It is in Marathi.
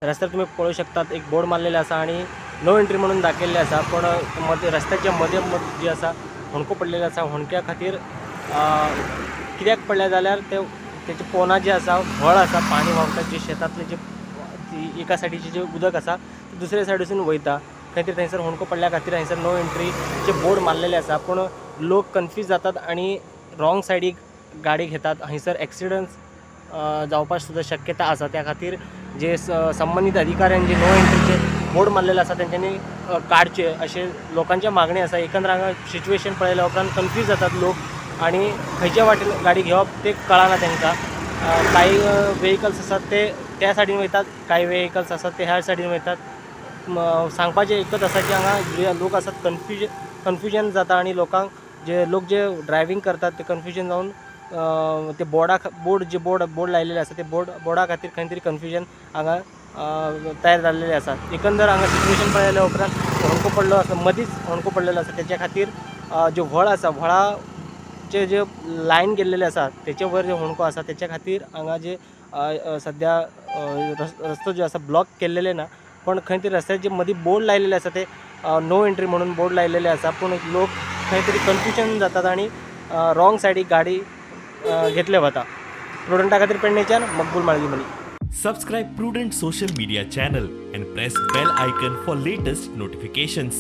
रस्त्यार तुम्ही पळोवंक शकतात एक बोर्ड मारलेले आसा आणि नो एंट्री म्हणून दाखयल्लें आसा, पण मध्ये रस्त्याच्या मदें जी आसा होणको पडलेलो आसा। होणक्या खातीर कित्याक पडल्या जाल्यार तेचे पोना जे आसा व्हळ आसा, पाणी व्हांवता जे शेतांतले जे एका सायडीचे जे उदक आसा ते दुसऱ्या सायडीसून वयता, खंय तरी थंयसर होणको पडल्या खातीर हांगसर नो एंट्रीचे बोर्ड मारलेले आसा, पण लोक कन्फ्यूज जातात आणि रॉंग सायडीक गाडी घेतात। हांगसर एक्सिडंट्स जावपाक सुद्दां शक्यता आसा, त्या खातीर जे संबंधीत अधिकाऱ्यान जे नो एंट्रीचे बोर्ड मारलेले आसा तेंच्यांनी काडचे अशें लोकांचे मागणी आसा। एकंदर हांगा सिच्युएशन पळयल्या उपरांत कन्फ्यूज जातात लोक आणि खंयच्या वाटेन गाडी घेवप ते कळना तेंकां। काही व्हेकल्स आसात ते त्या सायडीन वयतात, काही व्हेकल्स आसात ते ह्या सायडीन वयतात। सांगपाचें एकच आसा की हांगा जे लोक आसात कन्फ्युजन जाता आणि लोकांक जे ड्रायव्हिंग करतात ते कन्फ्युजन जावन ते बोर्ड लायलेले आसा ते बोर्डा खातीर खंय तरी कन्फ्युजन हांगा तयार जाल्लेले आसा। एकंदर हांगा सिच्युएशन पळयल्या उपरांत होणको पडलो आसा, मदींच होणको पडलेलो आसा, त्याच्या खातीर जे व्हळ आसा व्हळाचे जे लायन गेल्लेले आसा तेचे वयर जे होणको आसा त्याच्या खातीर हांगा जे सध्या रस्तो जो आसा ब्लॉक केल्लेले ना, पण खंय तरी रस्त्याचे मदीं बोर्ड लायलेले आसा ते नो एंट्री म्हणून बोर्ड लायलेले आसा, पूण लोक खंय तरी कन्फ्युजन जातात आणि रॉंग सायडीक गाडी घेतले वता। प्रुडंटा खातीर पेडणेच्यान मकबूल माळगीमणी। Subscribe Prudent social media channel and press bell icon for latest notifications.